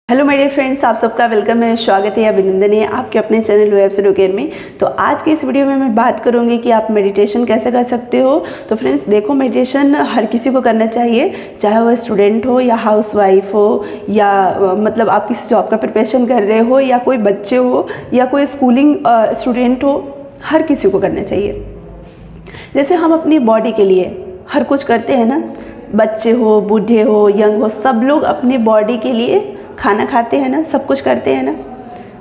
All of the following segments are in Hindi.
हेलो माय डियर फ्रेंड्स, आप सबका वेलकम है, स्वागत है, अभिनंदन है आपके अपने चैनल वेब स्टूडियो केयर में। तो आज की इस वीडियो में मैं बात करूंगी कि आप मेडिटेशन कैसे कर सकते हो। तो फ्रेंड्स देखो, मेडिटेशन हर किसी को करना चाहिए, चाहे वो स्टूडेंट हो या हाउसवाइफ हो या मतलब आप किसी जॉब का प्रिपरेशन कर रहे हो या कोई बच्चे हो या कोई स्कूलिंग स्टूडेंट हो, हर किसी को करना चाहिए। जैसे हम अपनी बॉडी के लिए हर कुछ करते हैं ना, बच्चे हो, बूढ़े हो, यंग हो, सब लोग अपनी बॉडी के लिए खाना खाते हैं ना, सब कुछ करते हैं ना।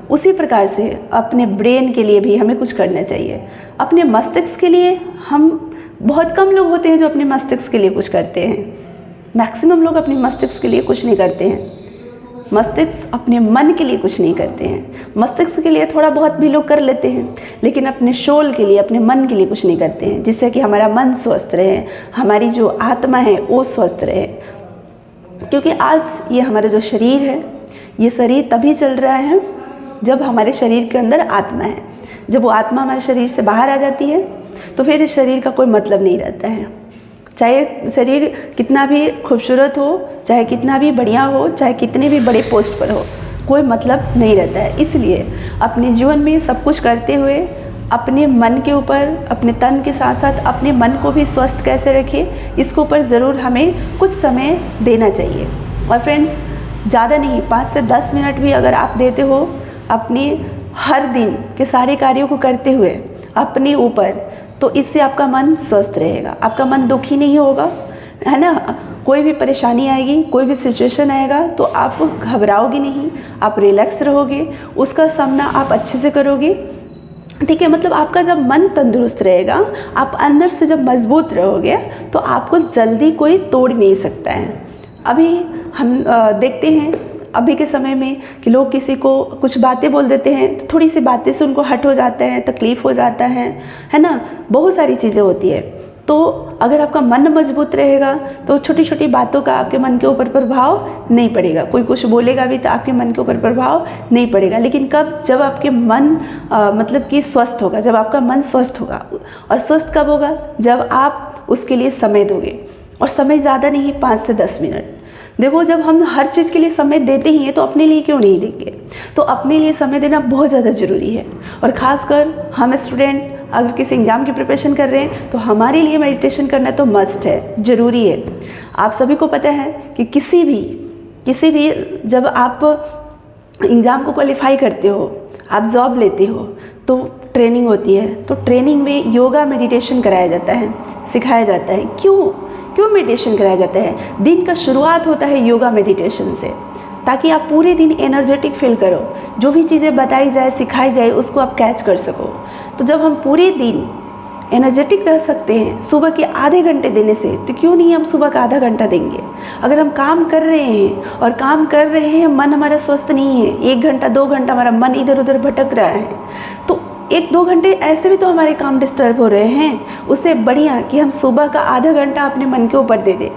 उसी प्रकार से अपने ब्रेन के लिए भी हमें कुछ करना चाहिए। अपने मस्तिष्क के लिए हम बहुत कम लोग होते हैं जो अपने मस्तिष्क के लिए कुछ करते हैं। मैक्सिमम लोग अपने मस्तिष्क के लिए कुछ नहीं करते हैं। मस्तिष्क अपने मन के लिए कुछ नहीं करते हैं। मस्तिष्क के लिए थोड़ा बहुत भी लोग कर लेते हैं, लेकिन अपने सोल के लिए, अपने मन के लिए कुछ नहीं करते हैं, जिससे कि हमारा मन स्वस्थ रहे, हमारी जो आत्मा है वो स्वस्थ रहे। क्योंकि आज ये हमारा जो शरीर है, ये शरीर तभी चल रहा है जब हमारे शरीर के अंदर आत्मा है। जब वो आत्मा हमारे शरीर से बाहर आ जाती है तो फिर इस शरीर का कोई मतलब नहीं रहता है। चाहे शरीर कितना भी खूबसूरत हो, चाहे कितना भी बढ़िया हो, चाहे कितने भी बड़े पोस्ट पर हो, कोई मतलब नहीं रहता है। इसलिए अपने जीवन में सब कुछ करते हुए अपने मन के ऊपर, अपने तन के साथ साथ अपने मन को भी स्वस्थ कैसे रखें, इसके ऊपर ज़रूर हमें कुछ समय देना चाहिए। और फ्रेंड्स, ज़्यादा नहीं, 5 से 10 मिनट भी अगर आप देते हो अपने हर दिन के सारे कार्यों को करते हुए अपने ऊपर, तो इससे आपका मन स्वस्थ रहेगा, आपका मन दुखी नहीं होगा, है ना। कोई भी परेशानी आएगी, कोई भी सिचुएशन आएगा तो आप घबराओगे नहीं, आप रिलैक्स रहोगे, उसका सामना आप अच्छे से करोगे। ठीक है, मतलब आपका जब मन तंदुरुस्त रहेगा, आप अंदर से जब मजबूत रहोगे तो आपको जल्दी कोई तोड़ नहीं सकता है। अभी हम देखते हैं अभी के समय में कि लोग किसी को कुछ बातें बोल देते हैं तो थोड़ी सी बातें से उनको हट हो जाता है, तकलीफ़ हो जाता है ना। बहुत सारी चीज़ें होती है। तो अगर आपका मन मजबूत रहेगा तो छोटी छोटी बातों का आपके मन के ऊपर प्रभाव नहीं पड़ेगा। कोई कुछ बोलेगा भी तो आपके मन के ऊपर प्रभाव नहीं पड़ेगा। लेकिन कब? जब आपके मन मतलब कि स्वस्थ होगा, जब आपका मन स्वस्थ होगा। और स्वस्थ कब होगा? जब आप उसके लिए समय दोगे, और समय ज़्यादा नहीं, 5 से 10 मिनट। देखो, जब हम हर चीज़ के लिए समय देते ही हैं तो अपने लिए क्यों नहीं देंगे। तो अपने लिए समय देना बहुत ज़्यादा ज़रूरी है। और ख़ासकर हम स्टूडेंट अगर किसी एग्ज़ाम की प्रिपरेशन कर रहे हैं तो हमारे लिए मेडिटेशन करना तो मस्ट है, ज़रूरी है। आप सभी को पता है कि किसी भी जब आप एग्ज़ाम को क्वालिफाई करते हो, आप जॉब लेते हो तो ट्रेनिंग होती है। तो ट्रेनिंग में योगा मेडिटेशन कराया जाता है, सिखाया जाता है। क्यों मेडिटेशन कराया जाता है? दिन का शुरुआत होता है योगा मेडिटेशन से, ताकि आप पूरे दिन एनर्जेटिक फील करो, जो भी चीज़ें बताई जाए, सिखाई जाए, उसको आप कैच कर सको। तो जब हम पूरे दिन एनर्जेटिक रह सकते हैं सुबह के आधे घंटे देने से, तो क्यों नहीं हम सुबह का आधा घंटा देंगे। अगर हम काम कर रहे हैं और काम कर रहे हैं, मन हमारा स्वस्थ नहीं है, 1 घंटा 2 घंटा हमारा मन इधर उधर भटक रहा है, तो 1-2 घंटे ऐसे भी तो हमारे काम डिस्टर्ब हो रहे हैं। उससे बढ़िया कि हम सुबह का आधा घंटा अपने मन के ऊपर दे दें,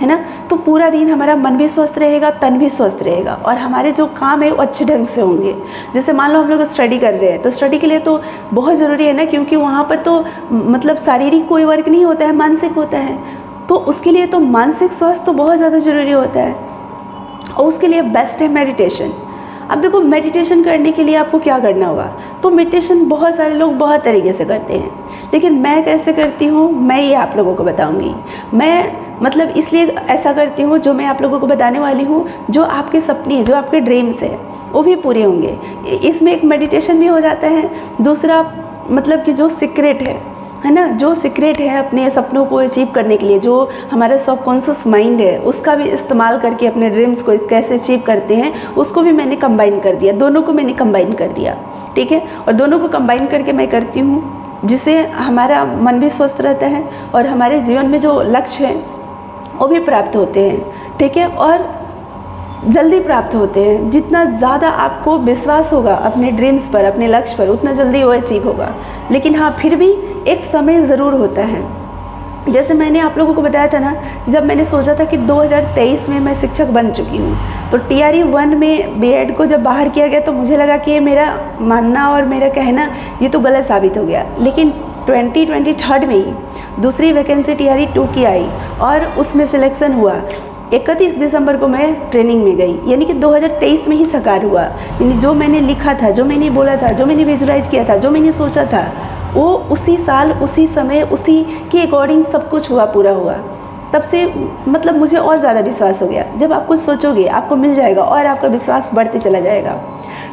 है ना। तो पूरा दिन हमारा मन भी स्वस्थ रहेगा, तन भी स्वस्थ रहेगा, और हमारे जो काम है वो अच्छे ढंग से होंगे। जैसे मान लो हम लोग स्टडी कर रहे हैं तो स्टडी के लिए तो बहुत ज़रूरी है ना, क्योंकि वहाँ पर तो मतलब शारीरिक कोई वर्क नहीं होता है, मानसिक होता है। तो उसके लिए तो मानसिक स्वास्थ्य तो बहुत ज़्यादा ज़रूरी होता है, और उसके लिए बेस्ट है मेडिटेशन। अब देखो, मेडिटेशन करने के लिए आपको क्या करना होगा। तो मेडिटेशन बहुत सारे लोग बहुत तरीके से करते हैं, लेकिन मैं कैसे करती हूँ मैं ये आप लोगों को बताऊँगी। मैं मतलब इसलिए ऐसा करती हूँ, जो मैं आप लोगों को बताने वाली हूँ, जो आपके सपने हैं, जो आपके ड्रीम्स है, वो भी पूरे होंगे। इसमें एक मेडिटेशन भी हो जाता है। दूसरा मतलब कि जो सीक्रेट है ना, जो सीक्रेट है अपने सपनों को अचीव करने के लिए, जो हमारा सबकॉन्शियस माइंड है, उसका भी इस्तेमाल करके अपने ड्रीम्स को कैसे अचीव करते हैं, उसको भी मैंने कंबाइन कर दिया। दोनों को मैंने कंबाइन कर दिया, ठीक है। और दोनों को कंबाइन करके मैं करती हूँ, जिससे हमारा मन भी स्वस्थ रहता है और हमारे जीवन में जो लक्ष्य है वो भी प्राप्त होते हैं, ठीक है, और जल्दी प्राप्त होते हैं। जितना ज़्यादा आपको विश्वास होगा अपने ड्रीम्स पर, अपने लक्ष्य पर, उतना जल्दी वो अचीव होगा। लेकिन हाँ, फिर भी एक समय ज़रूर होता है। जैसे मैंने आप लोगों को बताया था ना, जब मैंने सोचा था कि 2023 में मैं शिक्षक बन चुकी हूँ, तो TRE 1 में BEd को जब बाहर किया गया तो मुझे लगा कि ये मेरा मानना और मेरा कहना ये तो गलत साबित हो गया। लेकिन 2023 में ही दूसरी वैकेंसी TRE 2 की आई और उसमें सिलेक्शन हुआ। 31 दिसंबर को मैं ट्रेनिंग में गई, यानी कि 2023 में ही साकार हुआ। यानी जो मैंने लिखा था, जो मैंने बोला था, जो मैंने विजुलाइज किया था, जो मैंने सोचा था, वो उसी साल, उसी समय, उसी के अकॉर्डिंग सब कुछ हुआ, पूरा हुआ। तब से मतलब मुझे और ज़्यादा विश्वास हो गया। जब आप कुछ सोचोगे आपको मिल जाएगा और आपका विश्वास बढ़ते चला जाएगा।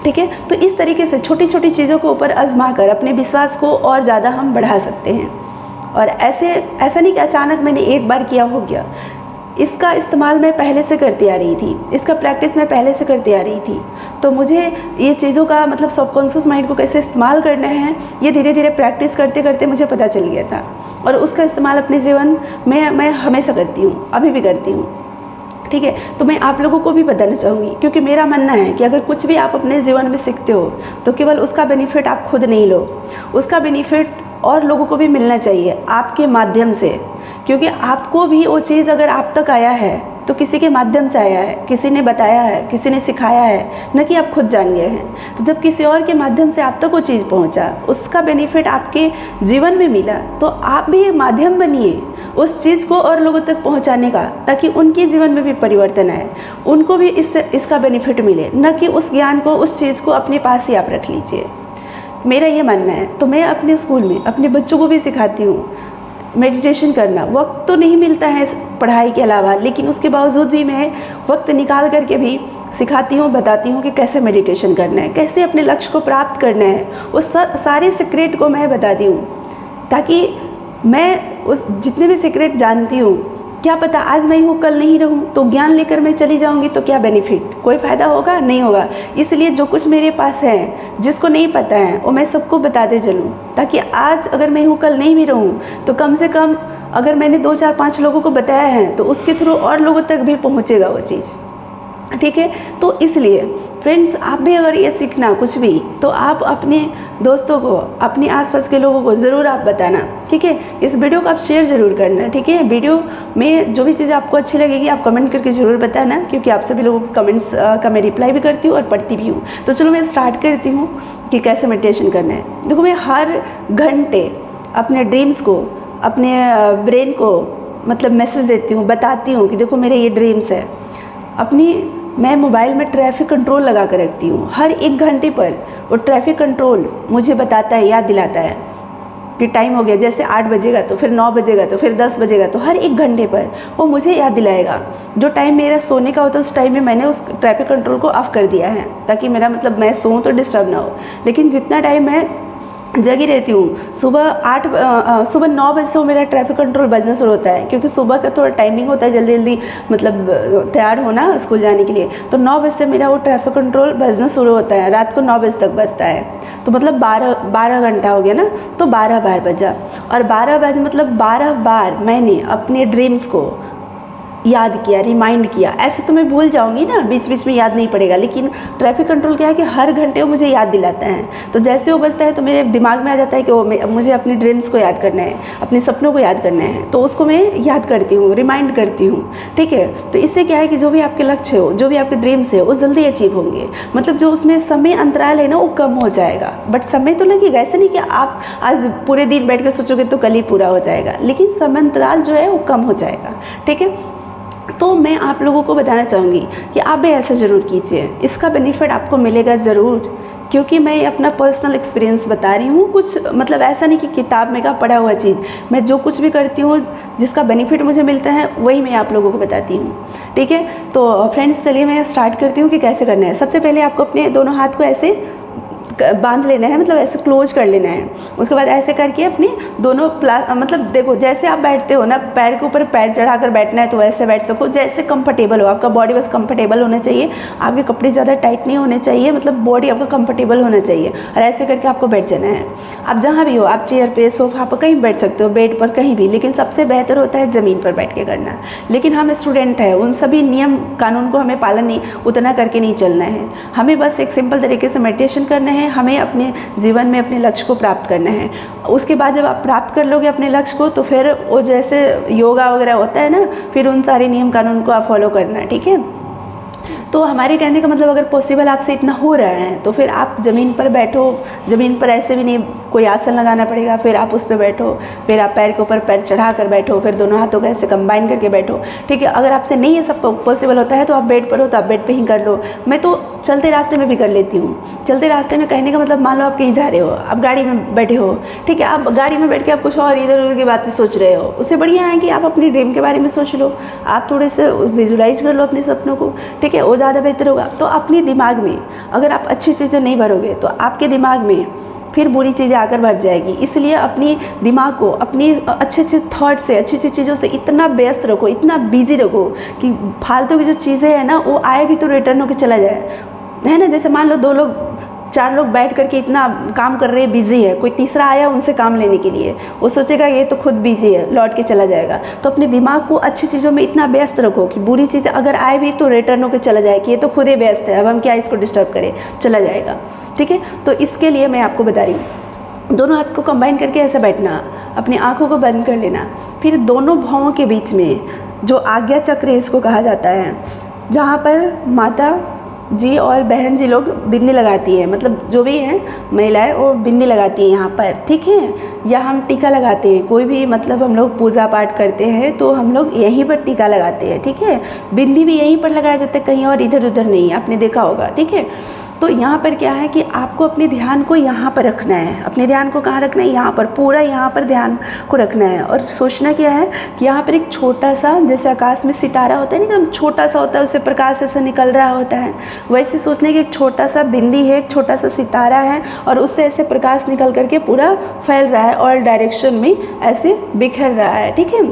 ठीक है, तो इस तरीके से छोटी छोटी चीज़ों को ऊपर आजमा कर अपने विश्वास को और ज़्यादा हम बढ़ा सकते हैं। और ऐसा नहीं कि अचानक मैंने एक बार किया हो गया। इसका इस्तेमाल मैं पहले से करती आ रही थी, इसका प्रैक्टिस मैं पहले से करती आ रही थी। तो मुझे ये चीज़ों का मतलब सबकॉन्शियस माइंड को कैसे इस्तेमाल करना है, ये धीरे धीरे प्रैक्टिस करते करते मुझे पता चल गया था। और उसका इस्तेमाल अपने जीवन में मैं हमेशा करती हूँ, अभी भी करती हूँ। ठीक है, तो मैं आप लोगों को भी बताना चाहूँगी, क्योंकि मेरा मानना है कि अगर कुछ भी आप अपने जीवन में सीखते हो तो केवल उसका बेनिफिट आप खुद नहीं लो, उसका बेनिफिट और लोगों को भी मिलना चाहिए आपके माध्यम से। क्योंकि आपको भी वो चीज़ अगर आप तक आया है तो किसी के माध्यम से आया है, किसी ने बताया है, किसी ने सिखाया है, न कि आप खुद जान गए हैं। तो जब किसी और के माध्यम से आप तक वो चीज़ पहुंचा, उसका बेनिफिट आपके जीवन में मिला, तो आप भी एक माध्यम बनिए उस चीज़ को और लोगों तक पहुंचाने का, ताकि उनके जीवन में भी परिवर्तन आए, उनको भी इसका बेनिफिट मिले। न कि उस ज्ञान को, उस चीज़ को अपने पास ही आप रख लीजिए। मेरा ये मानना है। तो मैं अपने स्कूल में अपने बच्चों को भी सिखाती हूँ मेडिटेशन करना। वक्त तो नहीं मिलता है पढ़ाई के अलावा, लेकिन उसके बावजूद भी मैं वक्त निकाल करके भी सिखाती हूँ, बताती हूँ कि कैसे मेडिटेशन करना है, कैसे अपने लक्ष्य को प्राप्त करना है। उस सारे सीक्रेट को मैं बताती हूँ, ताकि मैं उस जितने भी सीक्रेट जानती हूँ, क्या पता आज मैं हूँ कल नहीं रहूँ, तो ज्ञान लेकर मैं चली जाऊँगी तो क्या बेनिफिट, कोई फ़ायदा होगा? नहीं होगा। इसलिए जो कुछ मेरे पास है, जिसको नहीं पता है, वो मैं सबको बताते चलूँ, ताकि आज अगर मैं हूँ कल नहीं भी रहूँ तो कम से कम अगर मैंने 2 4 5 लोगों को बताया है तो उसके थ्रू और लोगों तक भी पहुँचेगा वो चीज़। ठीक है, तो इसलिए फ्रेंड्स, आप भी अगर ये सीखना कुछ भी, तो आप अपने दोस्तों को, अपने आसपास के लोगों को ज़रूर आप बताना। ठीक है, इस वीडियो को आप शेयर ज़रूर करना। ठीक है, वीडियो में जो भी चीज़ें आपको अच्छी लगेगी आप कमेंट करके ज़रूर बताना, क्योंकि आप सभी लोगों के कमेंट्स का मैं रिप्लाई भी करती हूँ और पढ़ती भी हूँ। तो चलो मैं स्टार्ट करती हूँ कि कैसे मेडिटेशन करना है। देखो, मैं हर घंटे अपने ड्रीम्स को, अपने ब्रेन को मतलब मैसेज देती हूँ, बताती हूँ कि देखो मेरे ये ड्रीम्स है। मैं मोबाइल में ट्रैफिक कंट्रोल लगा कर रखती हूँ। हर 1 घंटे पर वो ट्रैफिक कंट्रोल मुझे बताता है, याद दिलाता है कि टाइम हो गया। जैसे 8 बजेगा तो फिर 9 बजेगा तो फिर 10 बजेगा, तो हर 1 घंटे पर वो मुझे याद दिलाएगा। जो टाइम मेरा सोने का होता है उस टाइम में मैंने उस ट्रैफिक कंट्रोल को ऑफ कर दिया है, ताकि मेरा मतलब मैं सोऊं तो डिस्टर्ब ना हो। लेकिन जितना टाइम मैं जगी रहती हूँ, सुबह 9 बजे से वो मेरा ट्रैफिक कंट्रोल बजना शुरू होता है, क्योंकि सुबह का थोड़ा टाइमिंग होता है जल्दी जल्दी मतलब तैयार होना स्कूल जाने के लिए। तो 9 बजे से मेरा वो ट्रैफिक कंट्रोल बजना शुरू होता है, रात को 9 बजे तक बजता है। तो मतलब 12 घंटा हो गया ना, तो 12 बार बजा। और 12 बजे मतलब 12 बार मैंने अपने ड्रीम्स को याद किया, रिमाइंड किया। ऐसे तो मैं भूल जाऊंगी ना, बीच बीच में याद नहीं पड़ेगा, लेकिन ट्रैफिक कंट्रोल क्या है कि हर घंटे वो मुझे याद दिलाता है। तो जैसे वो बजता है तो मेरे दिमाग में आ जाता है कि मुझे अपने ड्रीम्स को याद करना है, अपने सपनों को याद करना है। तो उसको मैं याद करती हूँ, रिमाइंड करती हूँ। ठीक है, तो इससे क्या है कि जो भी आपके लक्ष्य हो, जो भी आपके ड्रीम्स है, वो जल्दी अचीव होंगे। मतलब जो उसमें समय अंतराल है ना, वो कम हो जाएगा। बट समय तो लगेगा, ऐसा नहीं कि आप आज पूरे दिन बैठ के सोचोगे तो कल ही पूरा हो जाएगा, लेकिन समय अंतराल जो है वो कम हो जाएगा। ठीक है, तो मैं आप लोगों को बताना चाहूँगी कि आप भी ऐसा ज़रूर कीजिए, इसका बेनिफिट आपको मिलेगा ज़रूर। क्योंकि मैं अपना पर्सनल एक्सपीरियंस बता रही हूँ, कुछ मतलब ऐसा नहीं कि किताब में का पढ़ा हुआ चीज़। मैं जो कुछ भी करती हूँ, जिसका बेनिफिट मुझे मिलता है, वही मैं आप लोगों को बताती हूँ। ठीक है, तो फ्रेंड्स चलिए मैं स्टार्ट करती हूँ कि कैसे करना है। सबसे पहले आपको अपने दोनों हाथ को ऐसे बांध लेना है, मतलब ऐसे क्लोज कर लेना है। उसके बाद ऐसे करके अपने दोनों मतलब देखो, जैसे आप बैठते हो ना, पैर के ऊपर पैर चढ़ाकर बैठना है तो वैसे बैठ सको, जैसे कंफर्टेबल हो। आपका बॉडी बस कंफर्टेबल होना चाहिए, आपके कपड़े ज़्यादा टाइट नहीं होने चाहिए, मतलब बॉडी आपका कंफर्टेबल होना चाहिए। और ऐसे करके आपको बैठ जाना है। आप जहाँ भी हो, आप चेयर पे, सोफा पर, कहीं बैठ सकते हो, बेड पर, कहीं भी, लेकिन सबसे बेहतर होता है ज़मीन पर बैठ के करना। लेकिन हम स्टूडेंट हैं, उन सभी नियम कानून को हमें पालन नहीं उतना करके नहीं चलना है। हमें बस एक सिंपल तरीके से मेडिटेशन करना है, हमें अपने जीवन में अपने लक्ष्य को प्राप्त करना है। उसके बाद जब आप प्राप्त कर लोगे अपने लक्ष्य को, तो फिर वो जैसे योगा वगैरह होता है ना, फिर उन सारे नियम कानून को आप फॉलो करना है। ठीक है, तो हमारे कहने का मतलब अगर पॉसिबल आपसे इतना हो रहा है तो फिर आप ज़मीन पर बैठो। ज़मीन पर ऐसे भी नहीं कोई आसन लगाना पड़ेगा, फिर आप उस पर बैठो, फिर आप पैर के ऊपर पैर चढ़ा कर बैठो, फिर दोनों हाथों को ऐसे कंबाइन करके बैठो, ठीक है। अगर आपसे नहीं ये सब पॉसिबल होता है तो आप बेड पर हो तो आप बेड पर ही कर लो। मैं तो चलते रास्ते में भी कर लेती हूँ। चलते रास्ते में कहने का मतलब मान लो आप कहीं जा रहे हो, आप गाड़ी में बैठे हो, ठीक है, आप गाड़ी में बैठ के आप कुछ और इधर उधर की बातें सोच रहे हो, उससे बढ़िया है कि आप अपनी ड्रीम के बारे में सोच लो, आप थोड़े से विजुलाइज कर लो अपने सपनों को, ठीक है, वो ज़्यादा बेहतर होगा। तो अपने दिमाग में अगर आप अच्छी चीज़ें नहीं भरोगे तो आपके दिमाग में फिर बुरी चीज़ें आकर भर जाएगी। इसलिए अपनी दिमाग को अपनी अच्छे अच्छे थॉट से, अच्छी अच्छी चीज़ों से इतना व्यस्त रखो, इतना बिजी रखो कि फालतू की जो चीज़ें हैं ना वो आए भी तो रिटर्न होकर चला जाए, है ना। जैसे मान लो 2 लोग 4 लोग बैठ करके इतना काम कर रहे हैं, बिजी है, कोई तीसरा आया उनसे काम लेने के लिए, वो सोचेगा ये तो खुद बिजी है, लौट के चला जाएगा। तो अपने दिमाग को अच्छी चीज़ों में इतना व्यस्त रखो कि बुरी चीज़ अगर आए भी तो रिटर्न होकर चला जाए कि ये तो खुद ही व्यस्त है, अब हम क्या इसको डिस्टर्ब करें, चला जाएगा, ठीक है। तो इसके लिए मैं आपको बता रही हूँ, दोनों हाथ को कंबाइन करके ऐसे बैठना, अपनी आँखों को बंद कर लेना, फिर दोनों भौहों के बीच में जो आज्ञा चक्र इसको कहा जाता है, जहाँ पर माता जी और बहन जी लोग बिंदी लगाती है, मतलब जो भी हैं महिलाएं वो बिंदी लगाती हैं यहाँ पर, ठीक है, या हम टीका लगाते हैं, कोई भी मतलब हम लोग पूजा पाठ करते हैं तो हम लोग यहीं पर टीका लगाते हैं, ठीक है। बिंदी भी यहीं पर लगाया जाता है, कहीं और इधर उधर नहीं, आपने देखा होगा, ठीक है। तो यहाँ पर क्या है कि आपको अपने ध्यान को यहाँ पर रखना है। अपने ध्यान को कहाँ रखना है? यहाँ पर, पूरा यहाँ पर ध्यान को रखना है। और सोचना क्या है कि यहाँ पर एक छोटा सा, जैसे आकाश में सितारा होता है ना, एकदम छोटा सा होता है, उससे प्रकाश ऐसे निकल रहा होता है, वैसे सोचने कि एक छोटा सा बिंदी है, एक छोटा सा सितारा है और उससे ऐसे प्रकाश निकल करके पूरा फैल रहा है, ऑल डायरेक्शन में ऐसे बिखर रहा है, ठीक है।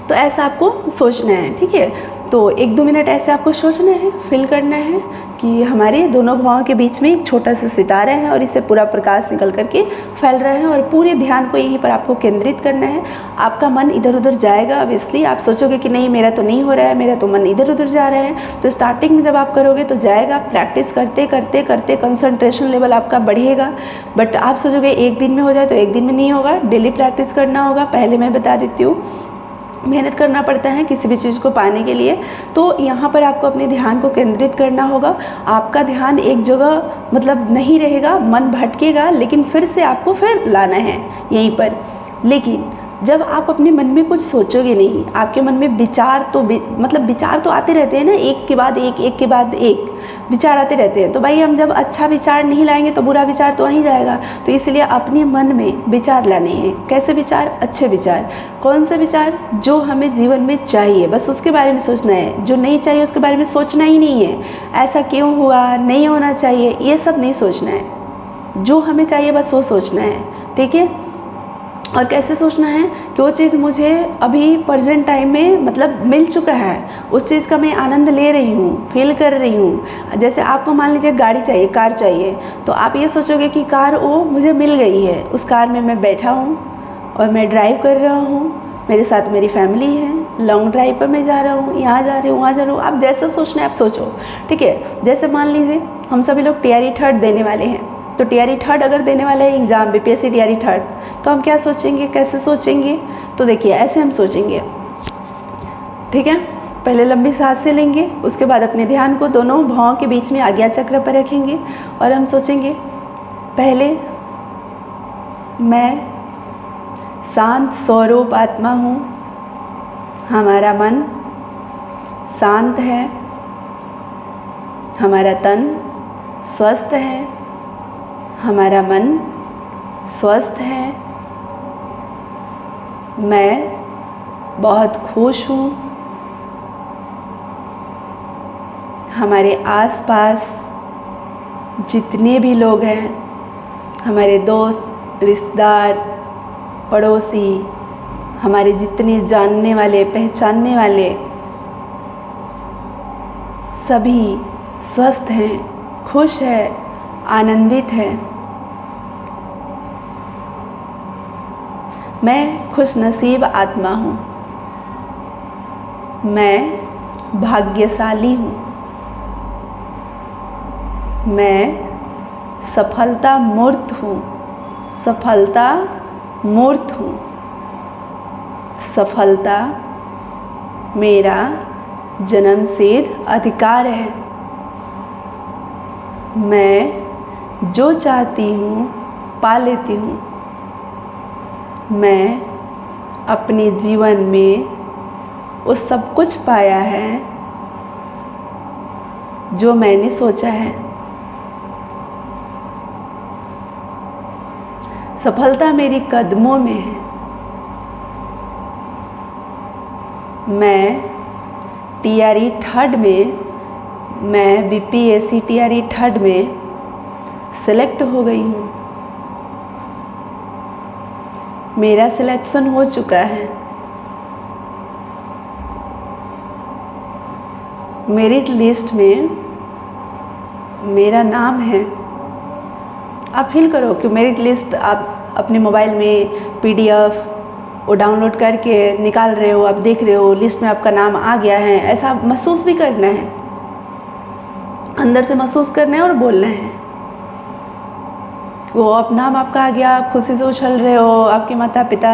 तो ऐसा आपको सोचना है, ठीक है। तो 1-2 मिनट ऐसे आपको सोचना है, फील करना है कि हमारे दोनों भुजाओं के बीच में एक छोटा सा सितारा है और इससे पूरा प्रकाश निकल करके फैल रहा है और पूरे ध्यान को यहीं पर आपको केंद्रित करना है। आपका मन इधर उधर जाएगा, अब इसलिए आप सोचोगे कि नहीं मेरा तो नहीं हो रहा है, मेरा तो मन इधर उधर जा रहा है। तो स्टार्टिंग में जब आप करोगे तो जाएगा, प्रैक्टिस करते करते करते कंसंट्रेशन लेवल आपका बढ़ेगा। बट आप सोचोगे एक दिन में हो जाए, तो एक दिन में नहीं होगा, डेली प्रैक्टिस करना होगा। पहले मैं बता देती हूँ, मेहनत करना पड़ता है किसी भी चीज़ को पाने के लिए। तो यहाँ पर आपको अपने ध्यान को केंद्रित करना होगा। आपका ध्यान एक जगह मतलब नहीं रहेगा, मन भटकेगा, लेकिन फिर से आपको फिर लाना है यहीं पर। लेकिन जब आप अपने मन में कुछ सोचोगे नहीं, आपके मन में विचार तो मतलब विचार तो आते रहते हैं ना, एक के बाद एक, एक के बाद एक विचार आते रहते हैं। तो भाई हम जब अच्छा विचार नहीं लाएंगे तो बुरा विचार तो आ ही जाएगा। तो इसलिए अपने मन में विचार लाने हैं। कैसे विचार? अच्छे विचार। कौन से विचार? जो हमें जीवन में चाहिए, बस उसके बारे में सोचना है। जो नहीं चाहिए उसके बारे में सोचना ही नहीं है। ऐसा क्यों हुआ, नहीं होना चाहिए, ये सब नहीं सोचना है। जो हमें चाहिए बस वो सोचना है, ठीक है। और कैसे सोचना है कि वो चीज़ मुझे अभी प्रेजेंट टाइम में मतलब मिल चुका है, उस चीज़ का मैं आनंद ले रही हूँ, फील कर रही हूँ। जैसे आपको मान लीजिए गाड़ी चाहिए, कार चाहिए, तो आप ये सोचोगे कि कार वो मुझे मिल गई है, उस कार में मैं बैठा हूँ और मैं ड्राइव कर रहा हूँ, मेरे साथ मेरी फैमिली है, लॉन्ग ड्राइव पर मैं जा रहा हूँ, यहाँ जा रही हूँ, वहाँ जा रहा हूँ। आप जैसा सोचना है आप सोचो, ठीक है। जैसे मान लीजिए हम सभी लोग TRE 3rd देने वाले हैं, तो TRE 3rd अगर देने वाले हैं एग्ज़ाम, BPSC TRE 3rd, तो हम क्या सोचेंगे, कैसे सोचेंगे? तो देखिए ऐसे हम सोचेंगे, ठीक है। पहले लंबी सांसें लेंगे, उसके बाद अपने ध्यान को दोनों भुजाओं के बीच में आज्ञा चक्र पर रखेंगे और हम सोचेंगे, पहले मैं शांत स्वरूप आत्मा हूँ, हमारा मन शांत है, हमारा तन स्वस्थ है, हमारा मन स्वस्थ है, मैं बहुत खुश हूँ, हमारे आसपास जितने भी लोग हैं, हमारे दोस्त, रिश्तेदार, पड़ोसी, हमारे जितने जानने वाले, पहचानने वाले, सभी स्वस्थ हैं, खुश है, आनंदित है। मैं खुशनसीब आत्मा हूँ, मैं भाग्यशाली हूँ, मैं सफलता मूर्त हूँ, सफलता मूर्त हूँ, सफलता मेरा जन्मसिद्ध अधिकार है। मैं जो चाहती हूँ पा लेती हूँ। मैं अपने जीवन में वो सब कुछ पाया है जो मैंने सोचा है। सफलता मेरी कदमों में है। मैं TRE 3rd में, मैं BPSC TRE 3rd में सेलेक्ट हो गई हूँ। मेरा सिलेक्शन हो चुका है। मेरिट लिस्ट में मेरा नाम है। आप फील करो कि मेरिट लिस्ट आप अपने मोबाइल में PDF वो डाउनलोड करके निकाल रहे हो, आप देख रहे हो लिस्ट में आपका नाम आ गया है। ऐसा महसूस भी करना है, अंदर से महसूस करना है और बोलना है कि वो अब नाम आपका आ गया। आप खुशी से उछल रहे हो, आपके माता पिता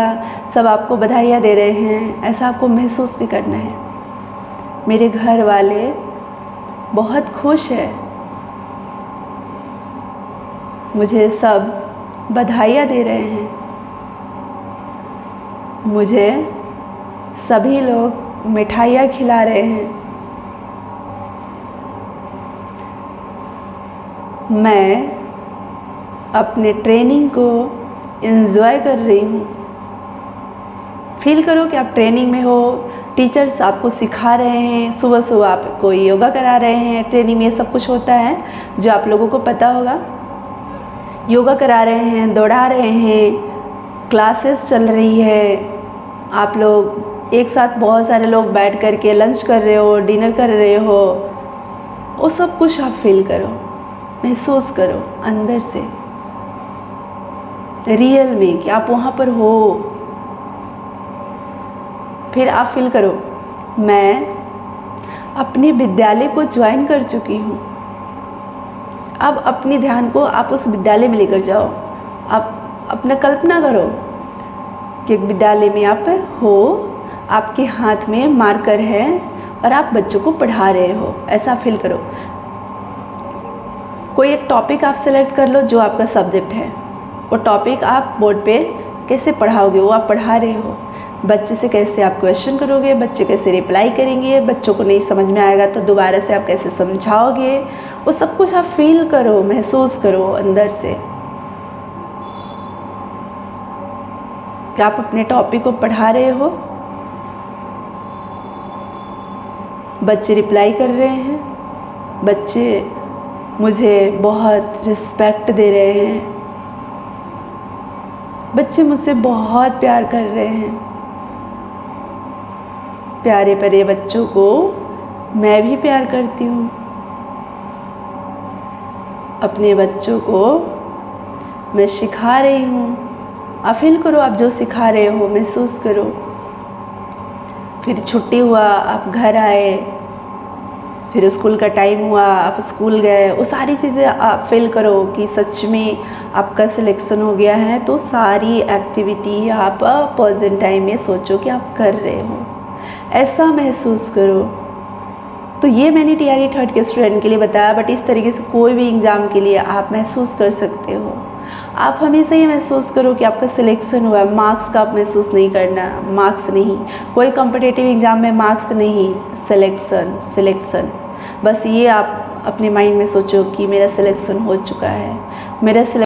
सब आपको बधाइयाँ दे रहे हैं। ऐसा आपको महसूस भी करना है। मेरे घर वाले बहुत खुश है, मुझे सब बधाइयाँ दे रहे हैं। मुझे सभी लोग मिठाइयाँ खिला रहे हैं। मैं अपने ट्रेनिंग को एंजॉय कर रही हूँ। फील करो कि आप ट्रेनिंग में हो, टीचर्स आपको सिखा रहे हैं, सुबह सुबह आपको योगा करा रहे हैं। ट्रेनिंग में ये सब कुछ होता है जो आप लोगों को पता होगा। योगा करा रहे हैं, दौड़ा रहे हैं, क्लासेस चल रही है। आप लोग एक साथ बहुत सारे लोग बैठ कर के लंच कर रहे हो, डिनर कर रहे हो। वो सब कुछ आप फील करो, महसूस करो अंदर से, रियल में कि आप वहाँ पर हो। फिर आप फील करो मैं अपने विद्यालय को ज्वाइन कर चुकी हूँ। अब अपने ध्यान को आप उस विद्यालय में लेकर जाओ। आप अपना कल्पना करो कि एक विद्यालय में आप हो, आपके हाथ में मार्कर है और आप बच्चों को पढ़ा रहे हो। ऐसा फील करो। कोई एक टॉपिक आप सेलेक्ट कर लो जो आपका सब्जेक्ट है। वो टॉपिक आप बोर्ड पे कैसे पढ़ाओगे, वो आप पढ़ा रहे हो। बच्चे से कैसे आप क्वेश्चन करोगे, बच्चे कैसे रिप्लाई करेंगे, बच्चों को नहीं समझ में आएगा तो दोबारा से आप कैसे समझाओगे। वो सब कुछ आप फील करो, महसूस करो अंदर से कि आप अपने टॉपिक को पढ़ा रहे हो। बच्चे रिप्लाई कर रहे हैं, बच्चे मुझे बहुत रिस्पेक्ट दे रहे हैं, बच्चे मुझसे बहुत प्यार कर रहे हैं। प्यारे प्यारे बच्चों को मैं भी प्यार करती हूँ। अपने बच्चों को मैं सिखा रही हूँ। आप फील करो, आप जो सिखा रहे हो महसूस करो। फिर छुट्टी हुआ, आप घर आए, फिर स्कूल का टाइम हुआ, आप स्कूल गए। वो सारी चीज़ें आप फील करो कि सच में आपका सिलेक्शन हो गया है। तो सारी एक्टिविटी आप प्रेजेंट टाइम में सोचो कि आप कर रहे हो, ऐसा महसूस करो। तो ये मैंने TRE 3rd के स्टूडेंट के लिए बताया, बट इस तरीके से कोई भी एग्ज़ाम के लिए आप महसूस कर सकते हो। आप हमेशा ये महसूस करो कि आपका सिलेक्शन हुआ। मार्क्स का आप महसूस नहीं करना, मार्क्स नहीं, कोई कॉम्पिटिटिव एग्ज़ाम में मार्क्स नहीं, सिलेक्शन। बस ये आप अपने माइंड में सोचो कि मेरा सिलेक्शन हो चुका है, मेरा